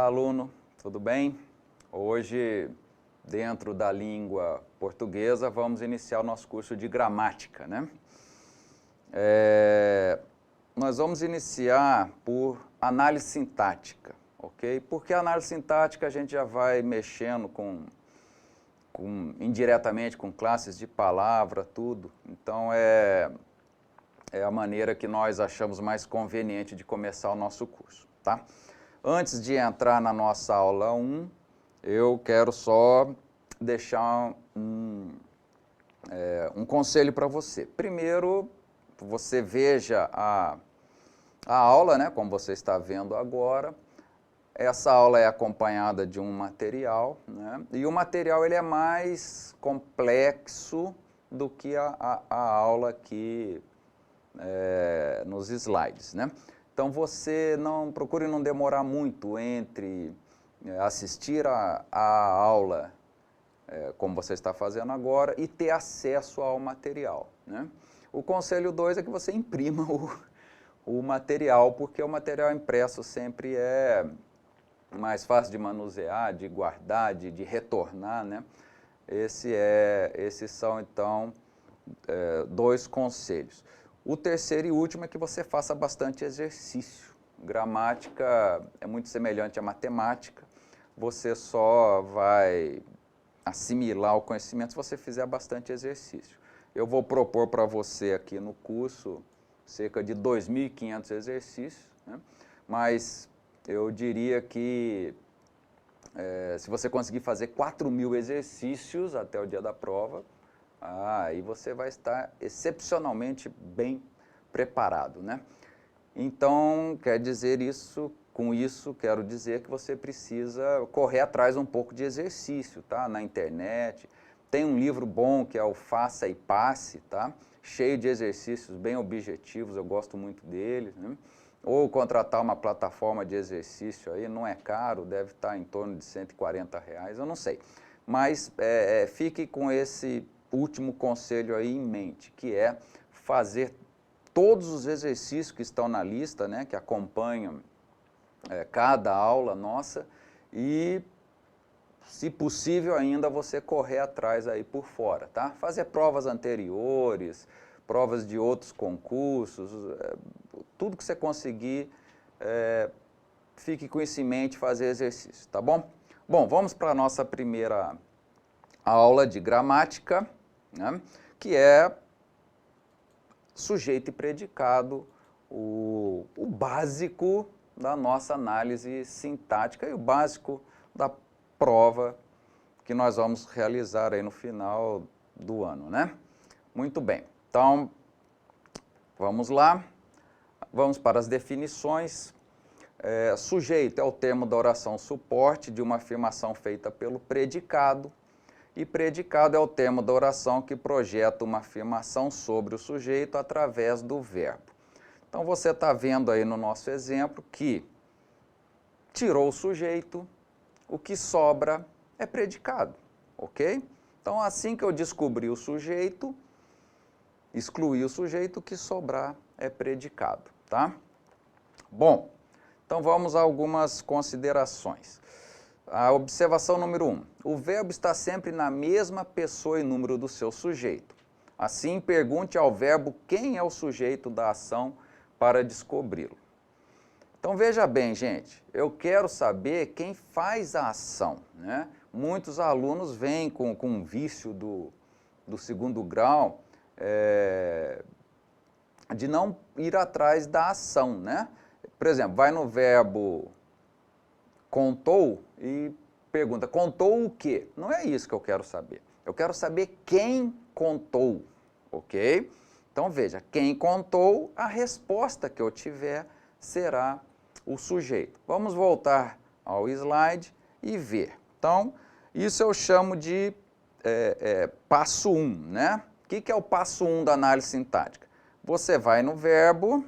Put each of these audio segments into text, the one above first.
aluno, tudo bem? Hoje, dentro da língua portuguesa, vamos iniciar o nosso curso de gramática, né? Nós vamos iniciar por análise sintática, ok? Porque a análise sintática a gente já vai mexendo indiretamente com classes de palavra, tudo. Então, é a maneira que nós achamos mais conveniente de começar o nosso curso, tá? Antes de entrar na nossa aula 1, eu quero só deixar um conselho para você. Primeiro, você veja a aula, né, como você está vendo agora. Essa aula é acompanhada de um material, né, e o material ele é mais complexo do que a aula aqui nos slides, né? Então, você procure não demorar muito entre assistir a aula, como você está fazendo agora, e ter acesso ao material, né? O conselho 2 é que você imprima o material, porque o material impresso sempre é mais fácil de manusear, de guardar, de retornar, né? Esses são, então, dois conselhos. O terceiro e último é que você faça bastante exercício. Gramática é muito semelhante à matemática, você só vai assimilar o conhecimento se você fizer bastante exercício. Eu vou propor para você aqui no curso cerca de 2.500 exercícios, né? Mas eu diria que se você conseguir fazer 4.000 exercícios até o dia da prova, aí você vai estar excepcionalmente bem preparado, né? Então, quer dizer isso, com isso quero dizer que você precisa correr atrás um pouco de exercício, tá? Na internet. Tem um livro bom que é o Faça e Passe, tá? Cheio de exercícios bem objetivos, eu gosto muito deles, né? Ou contratar uma plataforma de exercício aí, não é caro, deve estar em torno de R$140, eu não sei. Mas fique com esse último conselho aí em mente, que é fazer todos os exercícios que estão na lista, né, que acompanham cada aula nossa, e, se possível ainda, você correr atrás aí por fora, tá? Fazer provas anteriores, provas de outros concursos, tudo que você conseguir, fique com isso em mente, fazer exercício, tá bom? Bom, vamos para a nossa primeira aula de gramática, né, que é sujeito e predicado, o básico da nossa análise sintática e o básico da prova que nós vamos realizar aí no final do ano, né? Muito bem, então vamos lá, vamos para as definições. Sujeito é o termo da oração suporte de uma afirmação feita pelo predicado, e predicado é o termo da oração que projeta uma afirmação sobre o sujeito através do verbo. Então, você está vendo aí no nosso exemplo que tirou o sujeito, o que sobra é predicado, ok? Então, assim que eu descobri o sujeito, excluí o sujeito, o que sobrar é predicado, tá? Bom, então vamos a algumas considerações. A observação número 1. O verbo está sempre na mesma pessoa e número do seu sujeito. Assim, pergunte ao verbo quem é o sujeito da ação para descobri-lo. Então, veja bem, gente, eu quero saber quem faz a ação, né? Muitos alunos vêm com um vício do segundo grau de não ir atrás da ação, né? Por exemplo, vai no verbo contou e pergunta, contou o quê? Não é isso que eu quero saber. Eu quero saber quem contou, ok? Então, veja, quem contou, a resposta que eu tiver será o sujeito. Vamos voltar ao slide e ver. Então, isso eu chamo de passo 1, né? O que é o passo 1 da análise sintática? Você vai no verbo,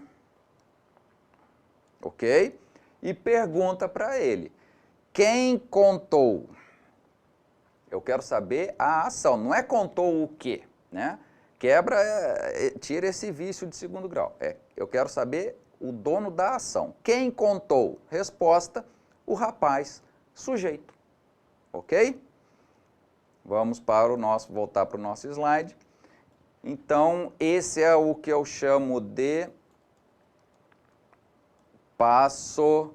ok? E pergunta para ele, quem contou? Eu quero saber a ação, não é contou o quê, né? Tira esse vício de segundo grau. Eu quero saber o dono da ação. Quem contou? Resposta, o rapaz, sujeito. Ok? Vamos para voltar para o nosso slide. Então, esse é o que eu chamo de passo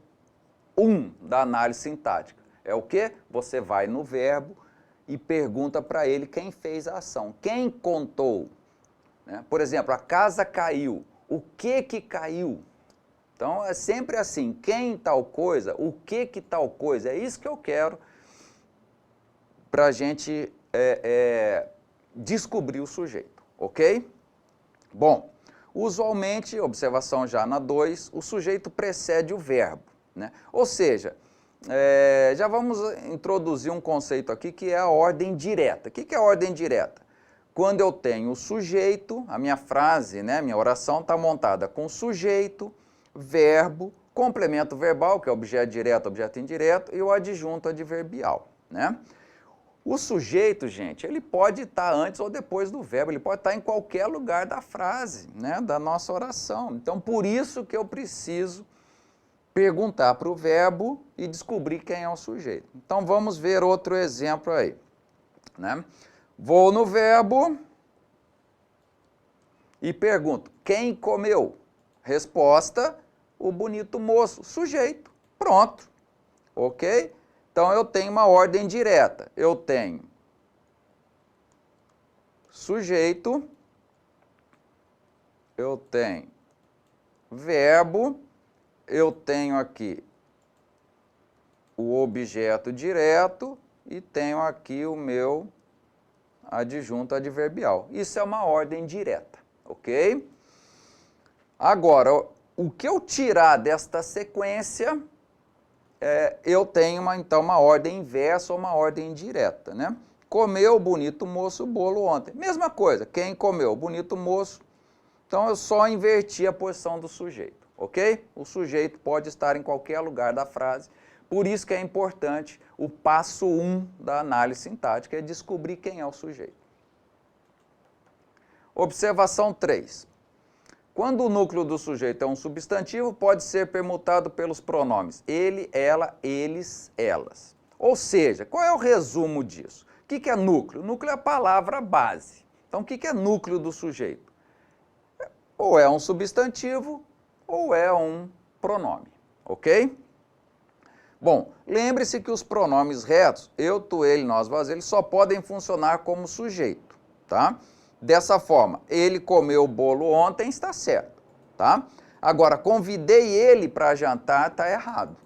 1 da análise sintática. É o quê? Você vai no verbo e pergunta para ele quem fez a ação. Quem contou? Né? Por exemplo, a casa caiu. O que caiu? Então, é sempre assim, quem tal coisa, o que tal coisa. É isso que eu quero para a gente descobrir o sujeito, ok? Bom, usualmente, observação já na 2, o sujeito precede o verbo, né? Ou seja, já vamos introduzir um conceito aqui que é a ordem direta. O que é a ordem direta? Quando eu tenho o sujeito, a minha frase, né, minha oração está montada com sujeito, verbo, complemento verbal, que é objeto direto, objeto indireto, e o adjunto adverbial, né? O sujeito, gente, ele pode estar antes ou depois do verbo, ele pode estar em qualquer lugar da frase, né, da nossa oração. Então, por isso que eu preciso perguntar para o verbo e descobrir quem é o sujeito. Então, vamos ver outro exemplo aí, né? Vou no verbo e pergunto, quem comeu? Resposta, o bonito moço, sujeito, pronto, ok? Então, eu tenho uma ordem direta. Eu tenho sujeito, eu tenho verbo, eu tenho aqui o objeto direto e tenho aqui o meu adjunto adverbial. Isso é uma ordem direta, ok? Agora, o que eu tirar desta sequência, eu tenho então uma ordem inversa ou uma ordem indireta, né? Comeu o bonito moço o bolo ontem. Mesma coisa, quem comeu o bonito moço? Então eu só inverti a posição do sujeito, ok? O sujeito pode estar em qualquer lugar da frase, por isso que é importante o passo 1 da análise sintática, é descobrir quem é o sujeito. Observação 3. Quando o núcleo do sujeito é um substantivo, pode ser permutado pelos pronomes ele, ela, eles, elas. Ou seja, qual é o resumo disso? O que é núcleo? Núcleo é a palavra base. Então, o que é núcleo do sujeito? Ou é um substantivo, ou é um pronome, ok? Bom, lembre-se que os pronomes retos, eu, tu, ele, nós, vós, eles, só podem funcionar como sujeito, tá? Dessa forma, ele comeu o bolo ontem, está certo, tá? Agora, convidei ele para jantar, está errado,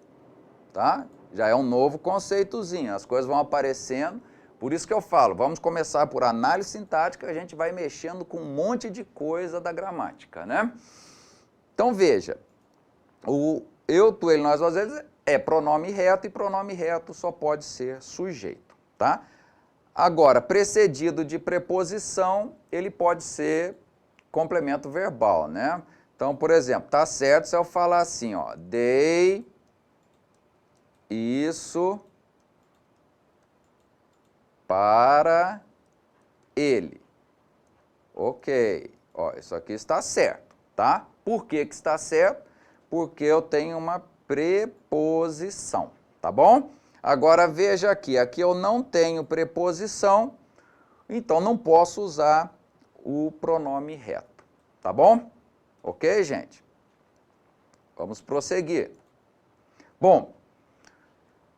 tá? Já é um novo conceitozinho, as coisas vão aparecendo, por isso que eu falo, vamos começar por análise sintática, a gente vai mexendo com um monte de coisa da gramática, né? Então, veja, o eu, tu, ele, nós, vós, eles é pronome reto e pronome reto só pode ser sujeito, tá? Agora, precedido de preposição, ele pode ser complemento verbal, né? Então, por exemplo, tá certo se eu falar assim, ó, dei isso para ele. Ok, ó, isso aqui está certo, tá? Por que que está certo? Porque eu tenho uma preposição, tá bom? Agora veja aqui eu não tenho preposição, então não posso usar o pronome reto, tá bom? Ok, gente? Vamos prosseguir. Bom,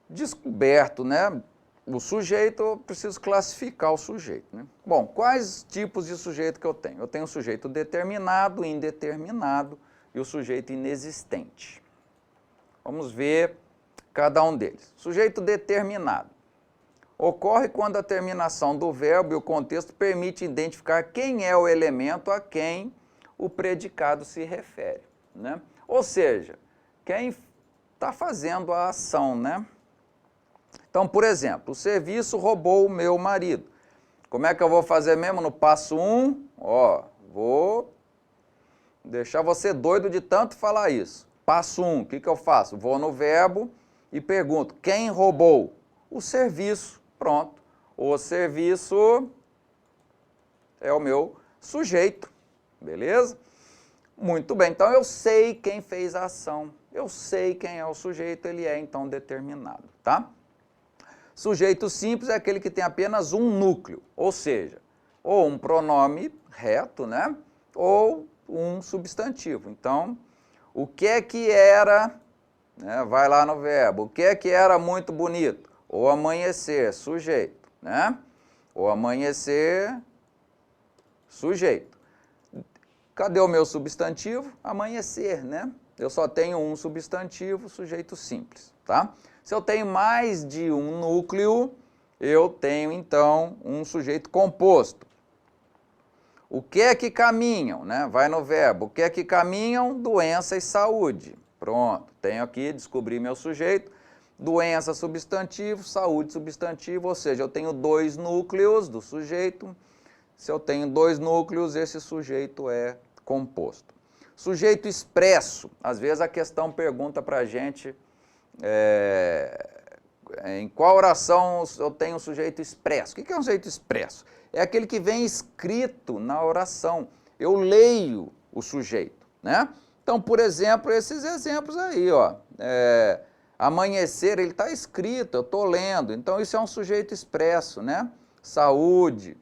descoberto, né, o sujeito, eu preciso classificar o sujeito, né? Bom, quais tipos de sujeito que eu tenho? Eu tenho o sujeito determinado, indeterminado e o sujeito inexistente. Vamos ver cada um deles. Sujeito determinado. Ocorre quando a terminação do verbo e o contexto permite identificar quem é o elemento a quem o predicado se refere, né? Ou seja, quem está fazendo a ação, né? Então, por exemplo, o serviço roubou o meu marido. Como é que eu vou fazer mesmo no passo 1? Ó, vou deixar você doido de tanto falar isso. Passo 1, o que eu faço? Vou no verbo e pergunto, quem roubou? O serviço, pronto. O serviço é o meu sujeito, beleza? Muito bem, então eu sei quem fez a ação. eu sei quem é o sujeito, ele é então determinado, tá? Sujeito simples é aquele que tem apenas um núcleo, ou seja, ou um pronome reto, né? Ou um substantivo. Então, o que é que era, né? Vai lá no verbo, o que é que era muito bonito? O amanhecer, sujeito, né? O amanhecer, sujeito. Cadê o meu substantivo? Amanhecer, né? Eu só tenho um substantivo, sujeito simples, tá? Se eu tenho mais de um núcleo, eu tenho então um sujeito composto. O que é que caminham, né? Vai no verbo. O que é que caminham? Doença e saúde. Pronto, tenho aqui, descobri meu sujeito. Doença, substantivo, saúde, substantivo, ou seja, eu tenho dois núcleos do sujeito. Se eu tenho dois núcleos, esse sujeito é composto. Sujeito expresso, às vezes a questão pergunta para a gente em qual oração eu tenho um sujeito expresso. O que é um sujeito expresso? É aquele que vem escrito na oração. Eu leio o sujeito, né? Então, por exemplo, esses exemplos aí, ó. Amanhecer, ele está escrito, eu estou lendo. Então, isso é um sujeito expresso, né? Saúde,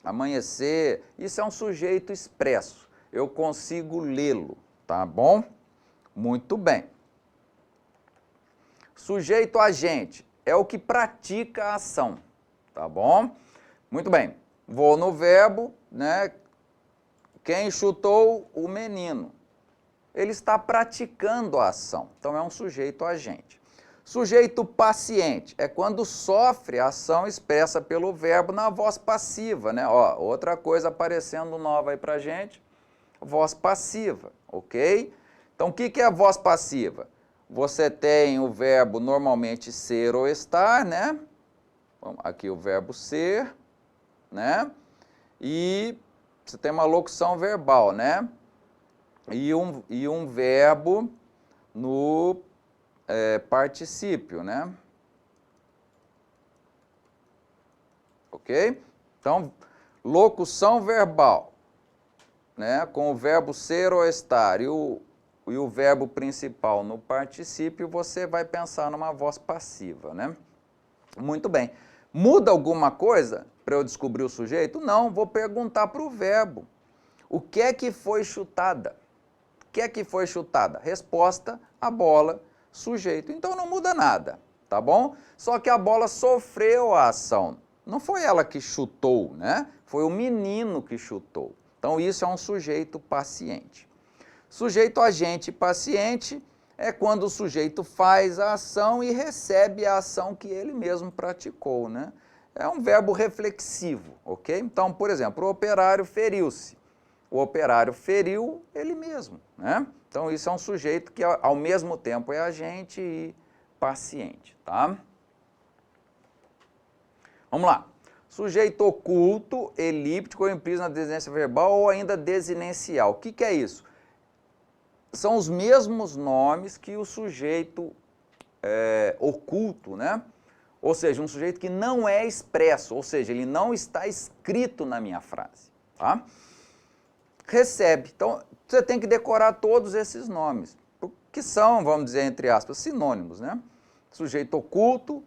amanhecer, isso é um sujeito expresso. Eu consigo lê-lo, tá bom? Muito bem. Sujeito agente é o que pratica a ação, tá bom? Muito bem. Vou no verbo, né? Quem chutou o menino? Ele está praticando a ação, então é um sujeito agente. Sujeito paciente é quando sofre a ação expressa pelo verbo na voz passiva, né? Ó, outra coisa aparecendo nova aí pra gente, voz passiva, ok? Então, o que é a voz passiva? Você tem o verbo normalmente ser ou estar, né? Aqui o verbo ser, né? E você tem uma locução verbal, né? E um verbo no particípio, né? Ok? Então, locução verbal, né? Com o verbo ser ou estar e o verbo principal no particípio, você vai pensar numa voz passiva, né? Muito bem. Muda alguma coisa para eu descobrir o sujeito? Não, vou perguntar para o verbo. O que é que foi chutada? O que é que foi chutada? Resposta, a bola, sujeito. Então não muda nada, tá bom? Só que a bola sofreu a ação. Não foi ela que chutou, né? Foi o menino que chutou. Então isso é um sujeito paciente. Sujeito agente paciente é quando o sujeito faz a ação e recebe a ação que ele mesmo praticou, né? É um verbo reflexivo, ok? Então, por exemplo, o operário feriu-se. O operário feriu ele mesmo, né? Então, isso é um sujeito que, ao mesmo tempo, é agente e paciente, tá? Vamos lá. Sujeito oculto, elíptico ou implícito na desinência verbal ou ainda desinencial. O que é isso? São os mesmos nomes que o sujeito oculto, né? Ou seja, um sujeito que não é expresso, ou seja, ele não está escrito na minha frase, tá? Recebe. Então, você tem que decorar todos esses nomes, que são, vamos dizer, entre aspas, sinônimos, né? Sujeito oculto,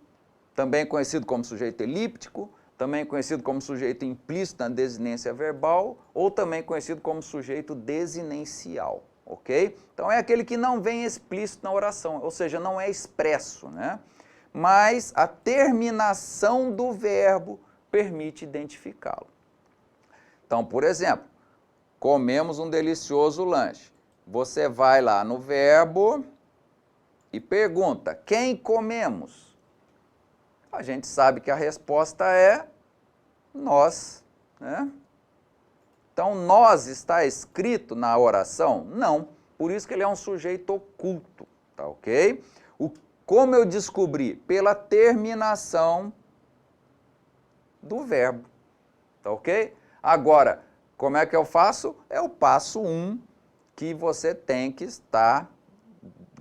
também conhecido como sujeito elíptico, também conhecido como sujeito implícito na desinência verbal, ou também conhecido como sujeito desinencial, ok? Então, é aquele que não vem explícito na oração, ou seja, não é expresso, né? Mas a terminação do verbo permite identificá-lo. Então, por exemplo, comemos um delicioso lanche. Você vai lá no verbo e pergunta, quem comemos? A gente sabe que a resposta é nós, né? Então, nós está escrito na oração? Não. Por isso que ele é um sujeito oculto, tá ok? Como eu descobri? Pela terminação do verbo, tá ok? Agora, como é que eu faço? É o passo 1 que você tem que estar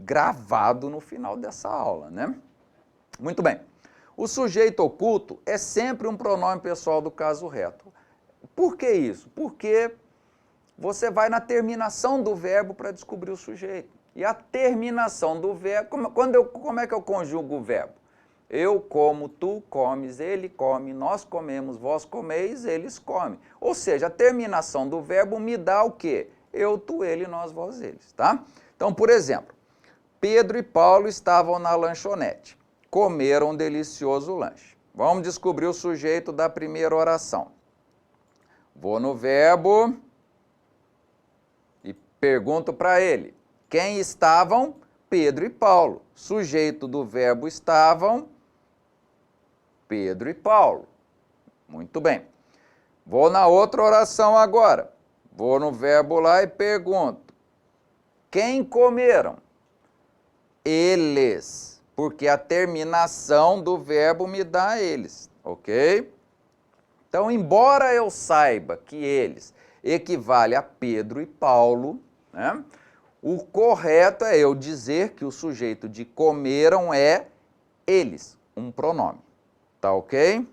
gravado no final dessa aula, né? Muito bem. O sujeito oculto é sempre um pronome pessoal do caso reto. Por que isso? Porque você vai na terminação do verbo para descobrir o sujeito. E a terminação do verbo, como é que eu conjugo o verbo? Eu como, tu comes, ele come, nós comemos, vós comeis, eles comem. Ou seja, a terminação do verbo me dá o quê? Eu, tu, ele, nós, vós, eles, tá? Então, por exemplo, Pedro e Paulo estavam na lanchonete, comeram um delicioso lanche. Vamos descobrir o sujeito da primeira oração. Vou no verbo e pergunto para ele, quem estavam? Pedro e Paulo. Sujeito do verbo estavam, Pedro e Paulo. Muito bem. Vou na outra oração agora. Vou no verbo lá e pergunto, quem comeram? Eles, porque a terminação do verbo me dá eles, ok? Então, embora eu saiba que eles equivale a Pedro e Paulo, né, o correto é eu dizer que o sujeito de comeram é eles, um pronome, tá ok?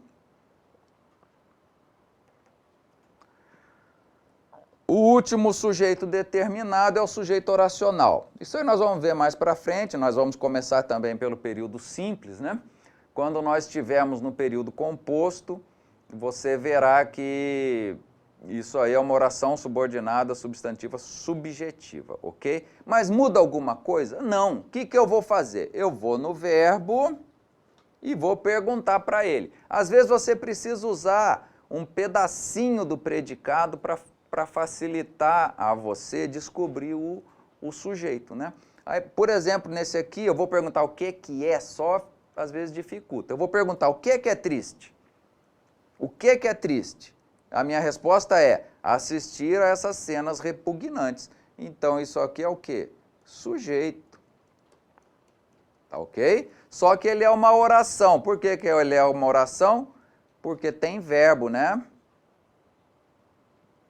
O último sujeito determinado é o sujeito oracional. Isso aí nós vamos ver mais para frente, nós vamos começar também pelo período simples, né? Quando nós estivermos no período composto, você verá que isso aí é uma oração subordinada substantiva subjetiva, ok? Mas muda alguma coisa? Não. O que eu vou fazer? Eu vou no verbo e vou perguntar para ele. Às vezes você precisa usar um pedacinho do predicado para facilitar a você descobrir o sujeito, né? Aí, por exemplo, nesse aqui eu vou perguntar o que é só, às vezes dificulta. Eu vou perguntar o que é triste? O que é triste? A minha resposta é assistir a essas cenas repugnantes. Então isso aqui é o quê? Sujeito. Tá ok? Só que ele é uma oração. Por que ele é uma oração? Porque tem verbo, né?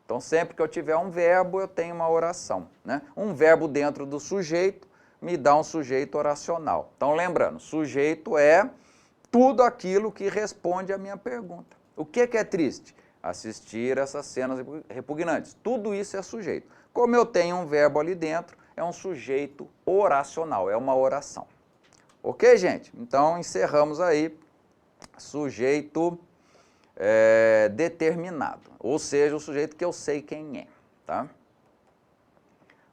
Então, sempre que eu tiver um verbo, eu tenho uma oração, né? Um verbo dentro do sujeito me dá um sujeito oracional. Então, lembrando, sujeito é tudo aquilo que responde à minha pergunta. O que é triste? Assistir essas cenas repugnantes. Tudo isso é sujeito. Como eu tenho um verbo ali dentro, é um sujeito oracional, é uma oração. Ok, gente? Então, encerramos aí sujeito determinado, ou seja, o sujeito que eu sei quem é, tá?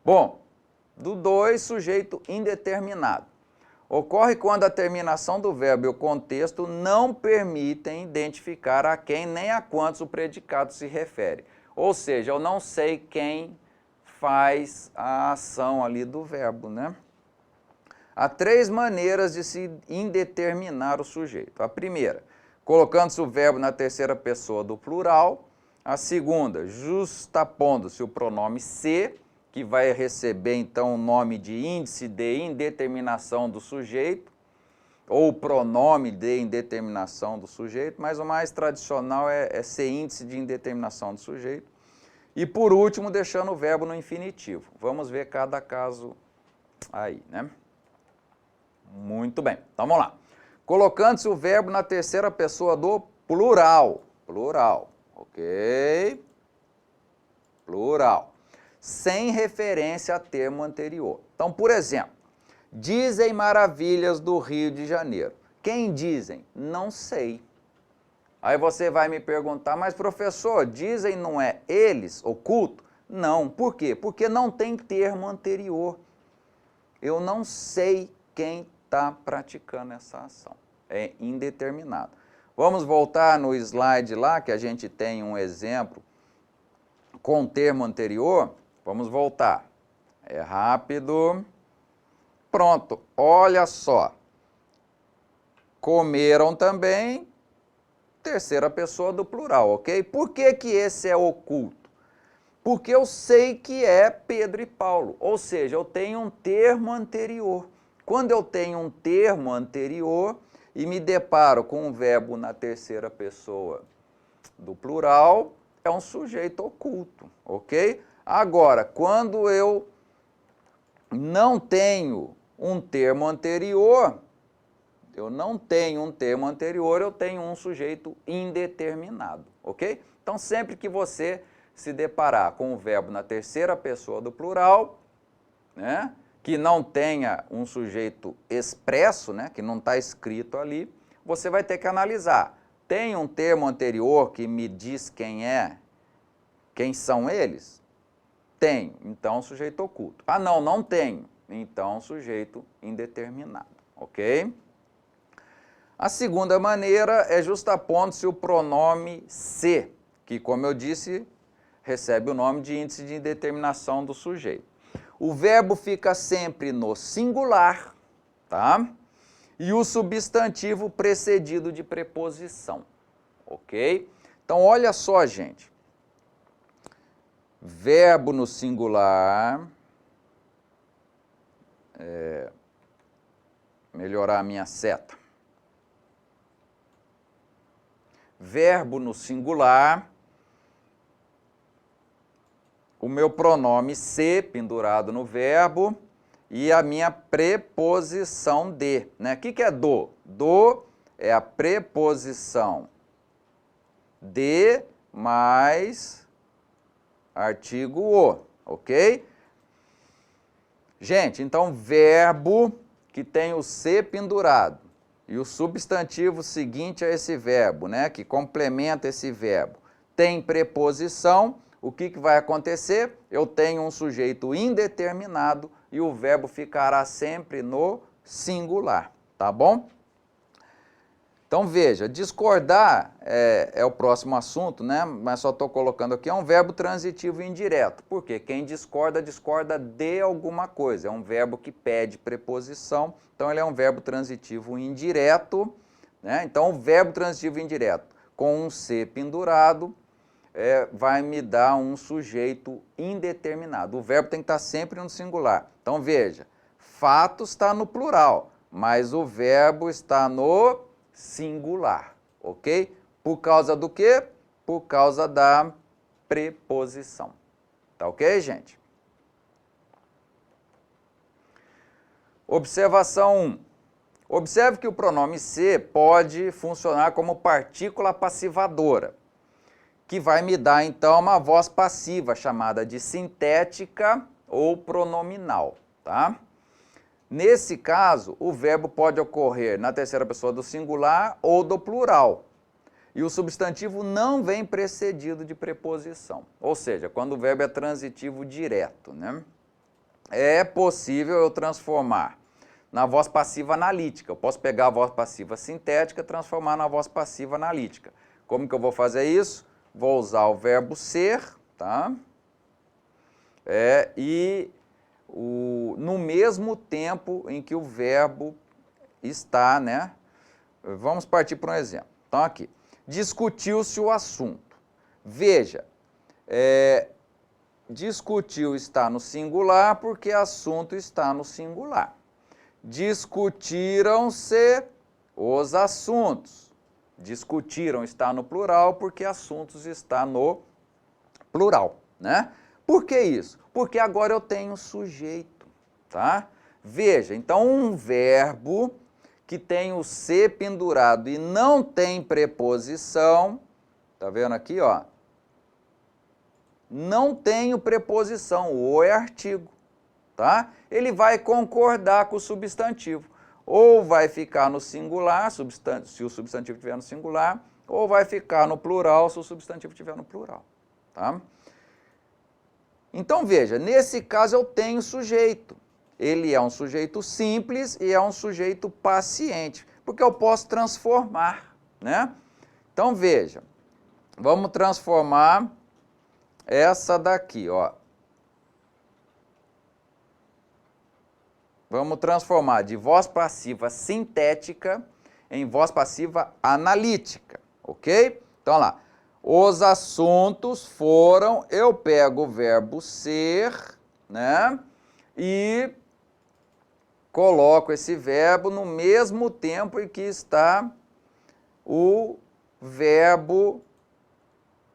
Bom, do 2, sujeito indeterminado. Ocorre quando a terminação do verbo e o contexto não permitem identificar a quem nem a quantos o predicado se refere. Ou seja, eu não sei quem faz a ação ali do verbo, né? Há 3 maneiras de se indeterminar o sujeito. A primeira, colocando-se o verbo na terceira pessoa do plural. A segunda, justapondo-se o pronome se, que vai receber então o nome de índice de indeterminação do sujeito, ou pronome de indeterminação do sujeito, mas o mais tradicional é ser índice de indeterminação do sujeito. E por último, deixando o verbo no infinitivo. Vamos ver cada caso aí, né? Muito bem, então vamos lá. Colocando-se o verbo na terceira pessoa do plural. Plural, ok? Plural. Sem referência a termo anterior. Então, por exemplo, dizem maravilhas do Rio de Janeiro. Quem dizem? Não sei. Aí você vai me perguntar, mas professor, dizem não é eles, oculto? Não. Por quê? Porque não tem termo anterior. Eu não sei quem está praticando essa ação. É indeterminado. Vamos voltar no slide lá, que a gente tem um exemplo com termo anterior. Vamos voltar. É rápido. Pronto, olha só. Comeram também, terceira pessoa do plural, ok? Por que esse é oculto? Porque eu sei que é Pedro e Paulo, ou seja, eu tenho um termo anterior. Quando eu tenho um termo anterior e me deparo com um verbo na terceira pessoa do plural, é um sujeito oculto, ok? Agora, quando eu não tenho um termo anterior, eu tenho um sujeito indeterminado, ok? Então, sempre que você se deparar com o verbo na terceira pessoa do plural, né? que não tenha um sujeito expresso, né, que não está escrito ali, você vai ter que analisar. Tem um termo anterior que me diz quem são eles? Tenho, então sujeito oculto. Ah, não tenho, então sujeito indeterminado, ok? A segunda maneira é justapondo-se o pronome se, que, como eu disse, recebe o nome de índice de indeterminação do sujeito. O verbo fica sempre no singular, tá? E o substantivo precedido de preposição, ok? Então, olha só, gente. Verbo no singular, melhorar a minha seta. Verbo no singular, o meu pronome se pendurado no verbo e a minha preposição de, né? O que é do? Do é a preposição de mais artigo o, ok? Gente, então verbo que tem o se pendurado e o substantivo seguinte a esse verbo, né, que complementa esse verbo, tem preposição, o que vai acontecer? Eu tenho um sujeito indeterminado e o verbo ficará sempre no singular, tá bom? Então veja, discordar é o próximo assunto, né? Mas só estou colocando aqui, é um verbo transitivo indireto. Por quê? Quem discorda, discorda de alguma coisa. É um verbo que pede preposição, então ele é um verbo transitivo indireto, né? Então o verbo transitivo indireto com um se pendurado vai me dar um sujeito indeterminado. O verbo tem que estar sempre no singular. Então veja, fato está no plural, mas o verbo está no singular, ok? Por causa do quê? Por causa da preposição. Tá ok, gente? Observação 1. Observe que o pronome se pode funcionar como partícula passivadora, que vai me dar, então, uma voz passiva, chamada de sintética ou pronominal, tá? Nesse caso, o verbo pode ocorrer na terceira pessoa do singular ou do plural. E o substantivo não vem precedido de preposição. Ou seja, quando o verbo é transitivo direto, né? É possível eu transformar na voz passiva analítica. Eu posso pegar a voz passiva sintética e transformar na voz passiva analítica. Como que eu vou fazer isso? Vou usar o verbo ser, tá? No mesmo tempo em que o verbo está, né? Vamos partir para um exemplo. Então, aqui, discutiu-se o assunto. Veja, discutiu está no singular porque assunto está no singular. Discutiram-se os assuntos. Discutiram está no plural porque assuntos está no plural, né? Por que isso? Porque agora eu tenho sujeito, tá? Veja, então um verbo que tem o se pendurado e não tem preposição, tá vendo aqui, ó? Não tem preposição, o é artigo, tá? Ele vai concordar com o substantivo. Ou vai ficar no singular, se o substantivo estiver no singular, ou vai ficar no plural, se o substantivo estiver no plural, tá? Então, veja, nesse caso eu tenho sujeito. Ele é um sujeito simples e é um sujeito paciente, porque eu posso transformar, né? Então, veja, vamos transformar essa daqui, ó. Vamos transformar de voz passiva sintética em voz passiva analítica, ok? Então, lá. Os assuntos foram, eu pego o verbo ser, né? E coloco esse verbo no mesmo tempo em que está o verbo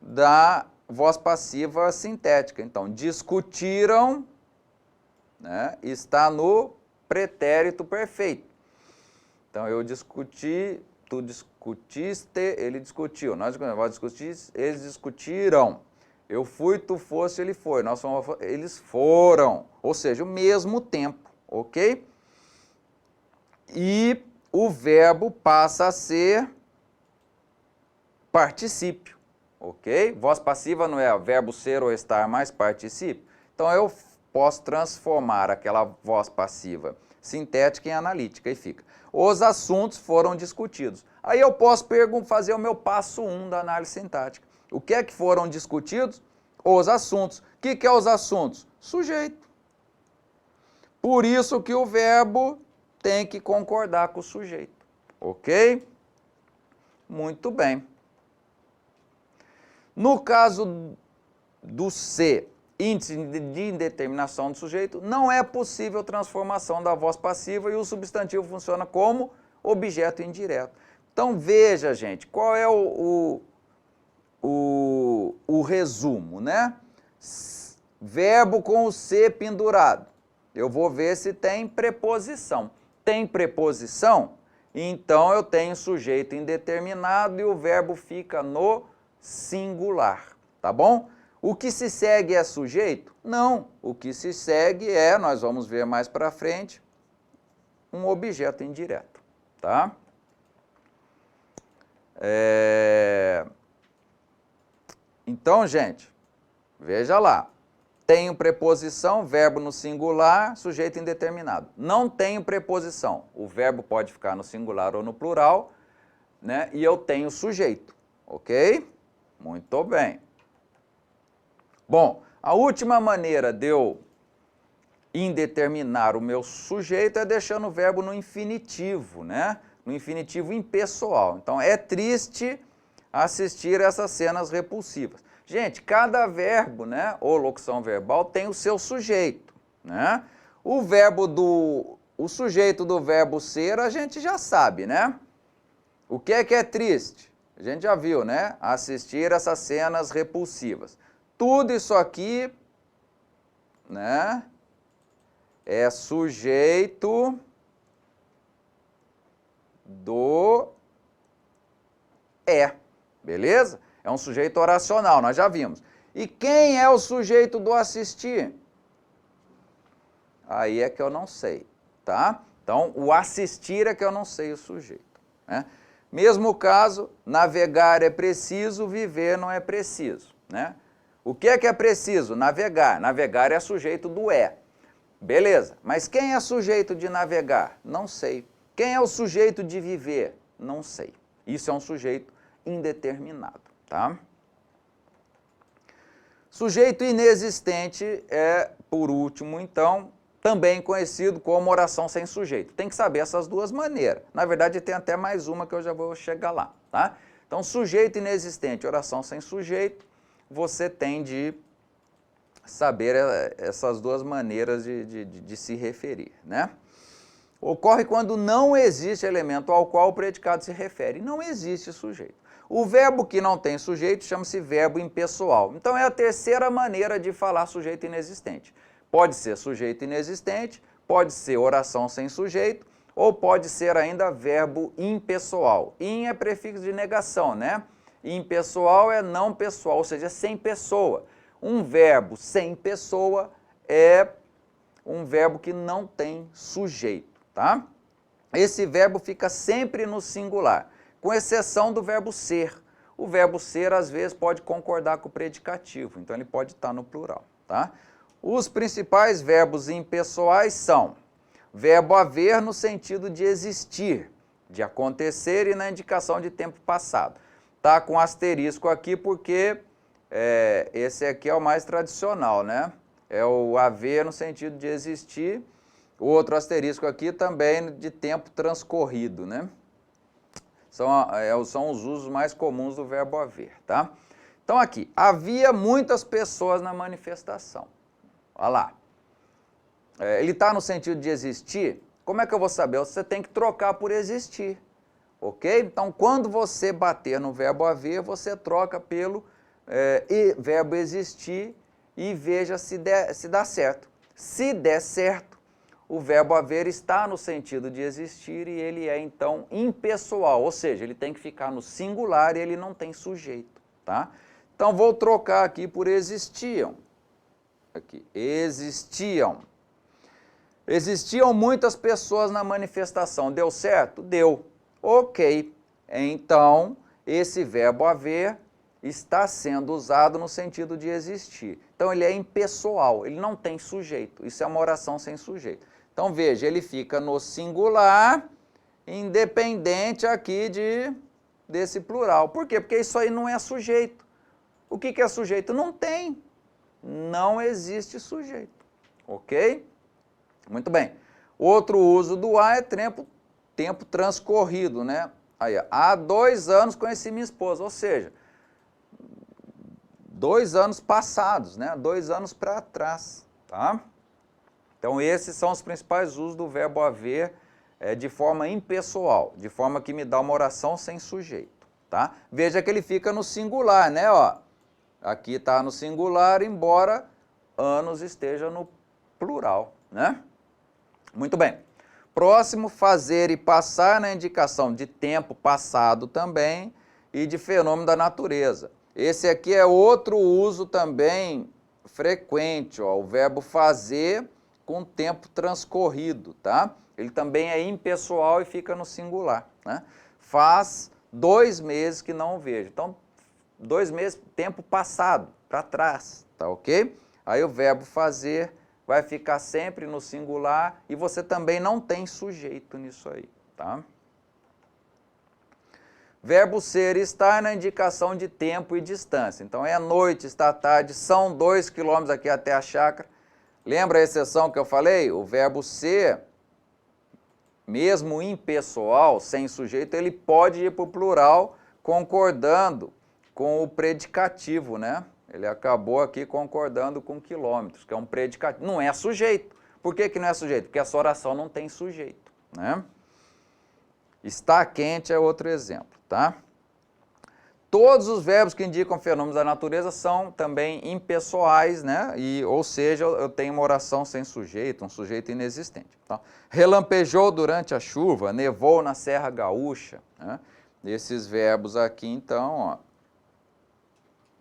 da voz passiva sintética. Então, discutiram, né? Está no pretérito perfeito. Então, eu discuti, tu discutiste, ele discutiu. Nós discutimos, eles discutiram. Eu fui, tu fosse, ele foi. Nós fomos, eles foram. Ou seja, o mesmo tempo, ok? E o verbo passa a ser particípio, ok? Voz passiva não é verbo ser ou estar mais particípio. Então eu posso transformar aquela voz passiva sintética em analítica e fica: os assuntos foram discutidos. Aí eu posso fazer o meu passo 1 da análise sintática. O que é que foram discutidos? Os assuntos. O que é os assuntos? Sujeito. Por isso que o verbo tem que concordar com o sujeito, ok? Muito bem. No caso do C, índice de indeterminação do sujeito, não é possível transformação da voz passiva e o substantivo funciona como objeto indireto. Então veja, gente, qual é o resumo, né? Verbo com o C pendurado. Eu vou ver se tem preposição. Tem preposição? Então eu tenho sujeito indeterminado e o verbo fica no singular, tá bom? O que se segue é sujeito? Não, o que se segue é, nós vamos ver mais para frente, um objeto indireto, tá? Então, gente, veja lá. Tenho preposição, verbo no singular, sujeito indeterminado. Não tenho preposição. O verbo pode ficar no singular ou no plural, né? E eu tenho sujeito, ok? Muito bem. Bom, a última maneira de eu indeterminar o meu sujeito é deixando o verbo no infinitivo, né? No infinitivo impessoal. Então, é triste assistir essas cenas repulsivas. Gente, cada verbo, né, ou locução verbal tem o seu sujeito, né? O sujeito do verbo ser a gente já sabe, né? O que é triste? A gente já viu, né? Assistir essas cenas repulsivas. Tudo isso aqui, né, é sujeito do beleza? É um sujeito oracional, nós já vimos. E quem é o sujeito do assistir? Aí é que eu não sei, tá? Então, o assistir é que eu não sei o sujeito, né? Mesmo caso, navegar é preciso, viver não é preciso, né? O que é preciso? Navegar. Navegar é sujeito do é. Beleza, mas quem é sujeito de navegar? Não sei. Quem é o sujeito de viver? Não sei. Isso é um sujeito indeterminado, tá? Sujeito inexistente é, por último, então, também conhecido como oração sem sujeito. Tem que saber essas duas maneiras. Na verdade, tem até mais uma que eu já vou chegar lá, tá? Então, sujeito inexistente, oração sem sujeito, você tem de saber essas duas maneiras de se referir, né? Ocorre quando não existe elemento ao qual o predicado se refere. Não existe sujeito. O verbo que não tem sujeito chama-se verbo impessoal. Então é a terceira maneira de falar sujeito inexistente. Pode ser sujeito inexistente, pode ser oração sem sujeito, ou pode ser ainda verbo impessoal. In é prefixo de negação, né? Impessoal é não pessoal, ou seja, sem pessoa. Um verbo sem pessoa é um verbo que não tem sujeito, tá? Esse verbo fica sempre no singular, com exceção do verbo ser. O verbo ser, às vezes, pode concordar com o predicativo, então ele pode estar no plural, tá? Os principais verbos impessoais são verbo haver no sentido de existir, de acontecer e na indicação de tempo passado. Tá com asterisco aqui porque esse aqui é o mais tradicional, né? É o haver no sentido de existir. O outro asterisco aqui também de tempo transcorrido, né? São os usos mais comuns do verbo haver, tá? Então aqui, havia muitas pessoas na manifestação. Olha lá. Ele está no sentido de existir. Como é que eu vou saber? Você tem que trocar por existir, ok? Então, quando você bater no verbo haver, você troca pelo verbo existir e veja se dá certo. Se der certo, o verbo haver está no sentido de existir e ele é, então, impessoal, ou seja, ele tem que ficar no singular e ele não tem sujeito, tá? Então, vou trocar aqui por existiam. Aqui, existiam. Existiam muitas pessoas na manifestação. Deu certo? Deu. Ok. Então, esse verbo haver está sendo usado no sentido de existir. Então, ele é impessoal, ele não tem sujeito. Isso é uma oração sem sujeito. Então, veja, ele fica no singular, independente aqui desse plural. Por quê? Porque isso aí não é sujeito. O que é sujeito? Não tem. Não existe sujeito. Ok? Muito bem. Outro uso do há é tempo transcorrido, né? Aí, há 2 anos conheci minha esposa, ou seja, 2 anos passados, né? 2 anos para trás, tá? Então, esses são os principais usos do verbo haver de forma impessoal, de forma que me dá uma oração sem sujeito, tá? Veja que ele fica no singular, né? Ó, aqui está no singular, embora anos esteja no plural, né? Muito bem. Próximo, fazer e passar na indicação de tempo passado também e de fenômeno da natureza. Esse aqui é outro uso também frequente, ó, o verbo fazer com tempo transcorrido, tá? Ele também é impessoal e fica no singular, né? Faz 2 meses que não o vejo. Então, 2 meses, tempo passado, para trás, tá ok? Aí o verbo fazer vai ficar sempre no singular e você também não tem sujeito nisso aí, tá? Verbo ser estar na indicação de tempo e distância. Então, é noite, está tarde, são 2 quilômetros aqui até a chácara. Lembra a exceção que eu falei? O verbo ser, mesmo impessoal, sem sujeito, ele pode ir para o plural concordando com o predicativo, né? Ele acabou aqui concordando com quilômetros, que é um predicativo. Não é sujeito. Por que não é sujeito? Porque essa oração não tem sujeito, né? Está quente é outro exemplo, tá? Todos os verbos que indicam fenômenos da natureza são também impessoais, né? Ou seja, eu tenho uma oração sem sujeito, um sujeito inexistente. Tá? Relampejou durante a chuva, nevou na Serra Gaúcha, né? Esses verbos aqui, então, ó,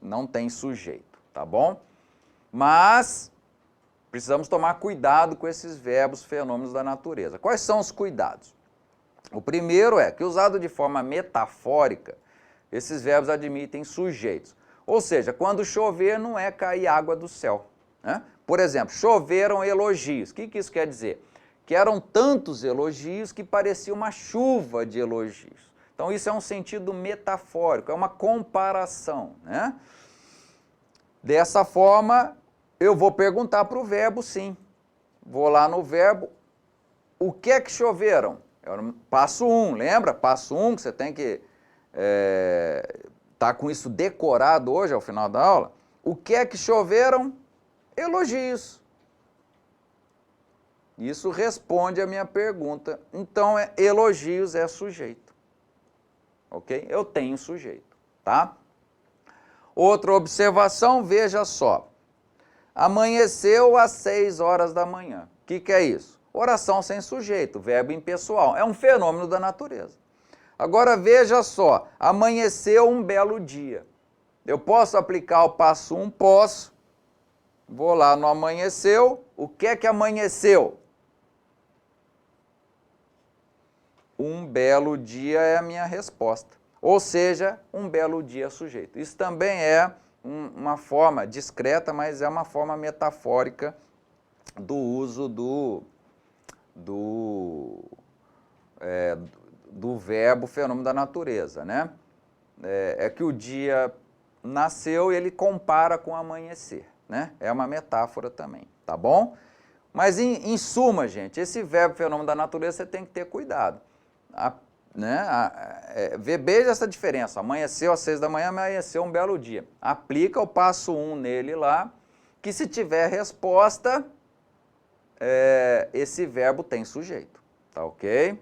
não tem sujeito, tá bom? Mas precisamos tomar cuidado com esses verbos fenômenos da natureza. Quais são os cuidados? O primeiro é que, usado de forma metafórica, esses verbos admitem sujeitos. Ou seja, quando chover não é cair água do céu, né? Por exemplo, choveram elogios. O que isso quer dizer? Que eram tantos elogios que parecia uma chuva de elogios. Então isso é um sentido metafórico, é uma comparação, né? Dessa forma, eu vou perguntar para o verbo sim. Vou lá no verbo, o que é que choveram? Passo 1, lembra? Passo 1, que você tem que tá com isso decorado hoje ao final da aula. O que é que choveram? Elogios. Isso responde a minha pergunta. Então, elogios é sujeito. Ok? Eu tenho sujeito, tá? Outra observação, veja só. Amanheceu às 6 horas da manhã. O que é isso? Oração sem sujeito, verbo impessoal. É um fenômeno da natureza. Agora veja só, amanheceu um belo dia. Eu posso aplicar o passo 1? Posso. Vou lá no amanheceu. O que é que amanheceu? Um belo dia é a minha resposta. Ou seja, um belo dia sujeito. Isso também é uma forma discreta, mas é uma forma metafórica do uso do verbo fenômeno da natureza, né? É que o dia nasceu e ele compara com o amanhecer, né? É uma metáfora também, tá bom? Mas em suma, gente, esse verbo fenômeno da natureza você tem que ter cuidado. Veja essa diferença, amanheceu às 6 da manhã, amanheceu um belo dia. Aplica o passo 1 nele lá, que se tiver resposta, esse verbo tem sujeito, tá ok?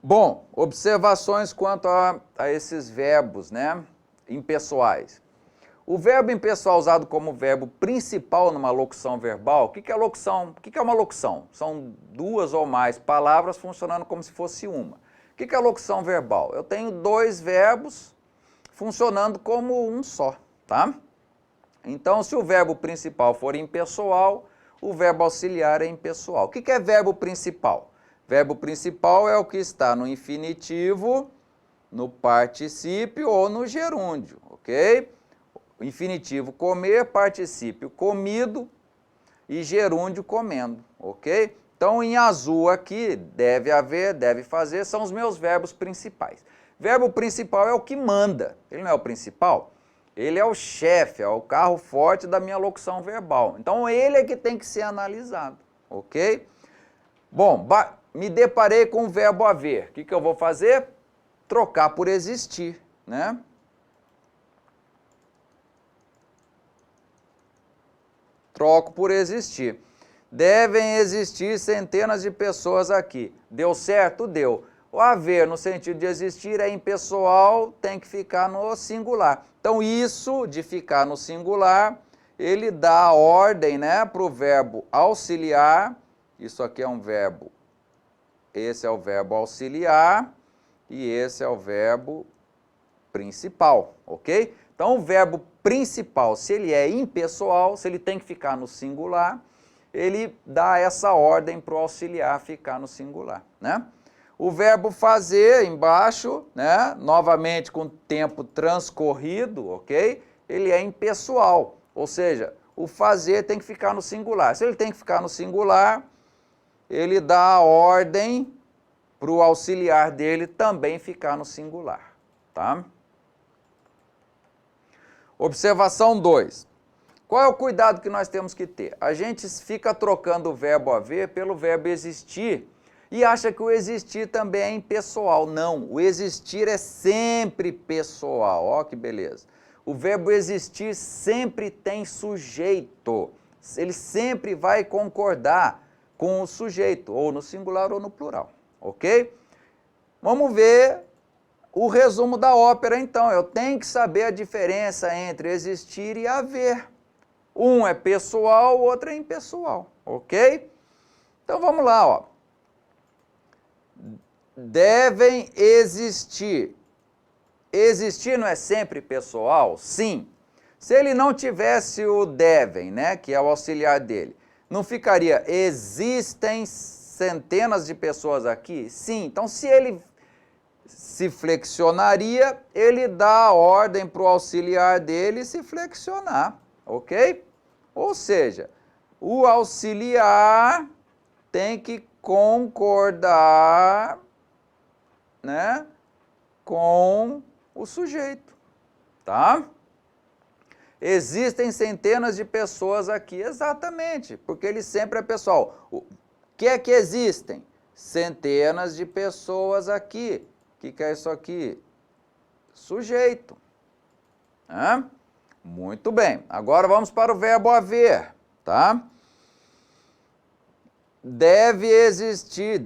Bom, observações quanto a esses verbos, né, impessoais. O verbo impessoal usado como verbo principal numa locução verbal, o que é locução? O que é uma locução? São 2 ou mais palavras funcionando como se fosse uma. O que é locução verbal? Eu tenho 2 verbos funcionando como um só, tá? Então, se o verbo principal for impessoal, o verbo auxiliar é impessoal. O que é verbo principal? Verbo principal é o que está no infinitivo, no particípio ou no gerúndio, ok? Infinitivo comer, particípio comido e gerúndio comendo, ok? Então, em azul aqui, deve haver, deve fazer, são os meus verbos principais. Verbo principal é o que manda, ele não é o principal? Ele é o chefe, é o carro forte da minha locução verbal. Então, ele é que tem que ser analisado, ok? Bom, me deparei com o verbo haver. O que eu vou fazer? Trocar por existir, né? Troco por existir. Devem existir centenas de pessoas aqui. Deu certo? Deu. O haver, no sentido de existir, é impessoal, tem que ficar no singular. Então, isso de ficar no singular, ele dá a ordem, né, para o verbo auxiliar. Isso aqui é um verbo. Esse é o verbo auxiliar e esse é o verbo principal, ok? Então, o verbo principal, se ele é impessoal, se ele tem que ficar no singular, ele dá essa ordem para o auxiliar ficar no singular, né? O verbo fazer, embaixo, né, novamente com tempo transcorrido, ok? Ele é impessoal, ou seja, o fazer tem que ficar no singular. Se ele tem que ficar no singular, ele dá a ordem para o auxiliar dele também ficar no singular, tá? Observação 2. Qual é o cuidado que nós temos que ter? A gente fica trocando o verbo haver pelo verbo existir e acha que o existir também é impessoal. Não, o existir é sempre pessoal. Ó que beleza. O verbo existir sempre tem sujeito. Ele sempre vai concordar com o sujeito, ou no singular ou no plural, ok? Vamos ver o resumo da ópera, então. Eu tenho que saber a diferença entre existir e haver. Um é pessoal, o outro é impessoal, ok? Então vamos lá, ó. Devem existir. Existir não é sempre pessoal? Sim. Se ele não tivesse o devem, né, que é o auxiliar dele, não ficaria existem centenas de pessoas aqui? Sim. Então, se ele se flexionaria, ele dá a ordem para o auxiliar dele se flexionar, ok? Ou seja, o auxiliar tem que concordar, né, com o sujeito, tá? Existem centenas de pessoas aqui, exatamente, porque ele sempre é pessoal. O que é que existem? Centenas de pessoas aqui. O que é isso aqui? Sujeito. Hã? Muito bem. Agora vamos para o verbo haver, tá? Devem existir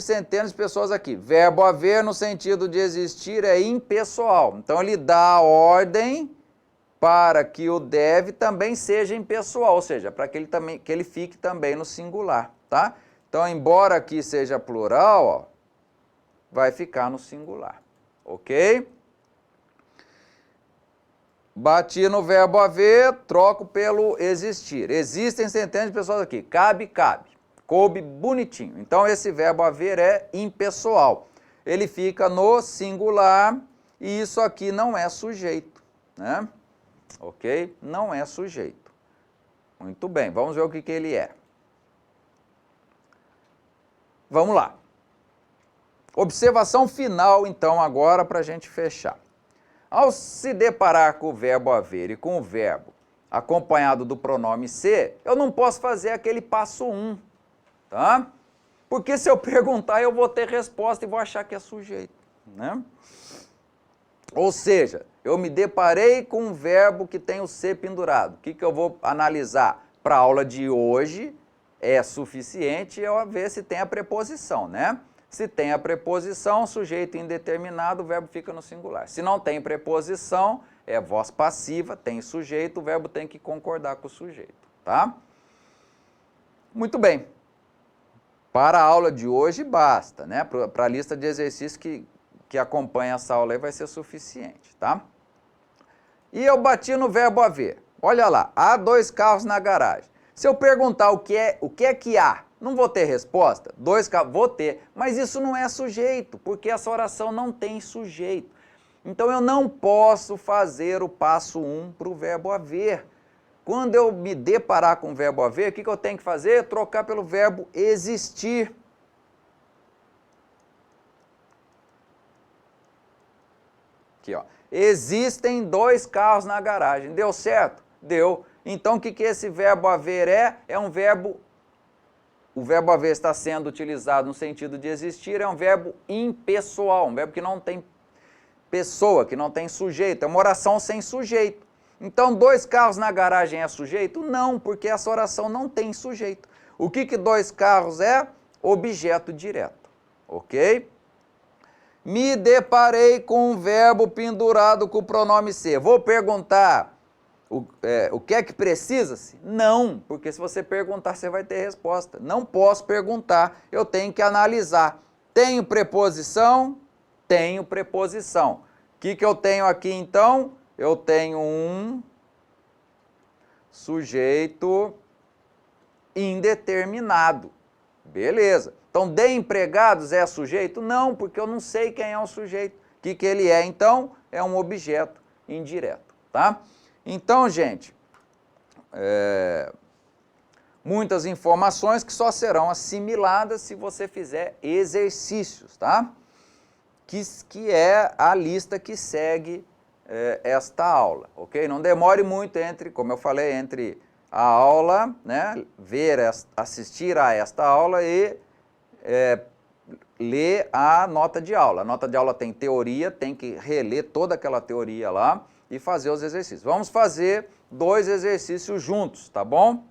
centenas de pessoas aqui. Verbo haver no sentido de existir é impessoal. Então ele dá a ordem para que o deve também seja impessoal, ou seja, para que ele fique também no singular, tá? Então, embora aqui seja plural, ó, vai ficar no singular, ok? Bati no verbo haver, troco pelo existir. Existem centenas de pessoas aqui. Cabe, cabe. Coube bonitinho. Então, esse verbo haver é impessoal. Ele fica no singular e isso aqui não é sujeito, né? Ok? Não é sujeito. Muito bem, vamos ver o que ele é. Vamos lá. Observação final, então, agora para a gente fechar. Ao se deparar com o verbo haver e com o verbo acompanhado do pronome ser, eu não posso fazer aquele passo 1, tá? Porque se eu perguntar, eu vou ter resposta e vou achar que é sujeito, né? Ou seja, eu me deparei com um verbo que tem o ser pendurado. O que eu vou analisar? Para a aula de hoje, é suficiente eu ver se tem a preposição, né? Se tem a preposição, sujeito indeterminado, o verbo fica no singular. Se não tem preposição, é voz passiva, tem sujeito, o verbo tem que concordar com o sujeito, tá? Muito bem. Para a aula de hoje, basta, né? Para a lista de exercícios que acompanha essa aula aí vai ser suficiente, tá? E eu bati no verbo haver. Olha lá, há 2 carros na garagem. Se eu perguntar o que é que há, não vou ter resposta? 2 carros, vou ter. Mas isso não é sujeito, porque essa oração não tem sujeito. Então eu não posso fazer o passo 1 para o verbo haver. Quando eu me deparar com o verbo haver, o que eu tenho que fazer? Trocar pelo verbo existir. Aqui, ó. Existem 2 carros na garagem. Deu certo? Deu. Então, o que esse verbo haver é? É um verbo... O verbo haver está sendo utilizado no sentido de existir, é um verbo impessoal, um verbo que não tem pessoa, que não tem sujeito. É uma oração sem sujeito. Então, 2 carros na garagem é sujeito? Não, porque essa oração não tem sujeito. O que 2 carros é? Objeto direto, ok? Me deparei com um verbo pendurado com o pronome ser. Vou perguntar o que é que precisa-se? Não, porque se você perguntar, você vai ter resposta. Não posso perguntar, eu tenho que analisar. Tenho preposição? Tenho preposição. O que eu tenho aqui, então? Eu tenho um sujeito indeterminado. Beleza. Então, de empregados é sujeito? Não, porque eu não sei quem é o sujeito. O que ele é, então? É um objeto indireto, tá? Então, gente, muitas informações que só serão assimiladas se você fizer exercícios, tá? Que é a lista que segue esta aula, ok? Não demore muito como eu falei, entre a aula, né, assistir a esta aula e ler a nota de aula. A nota de aula tem teoria, tem que reler toda aquela teoria lá e fazer os exercícios. Vamos fazer 2 exercícios juntos, tá bom?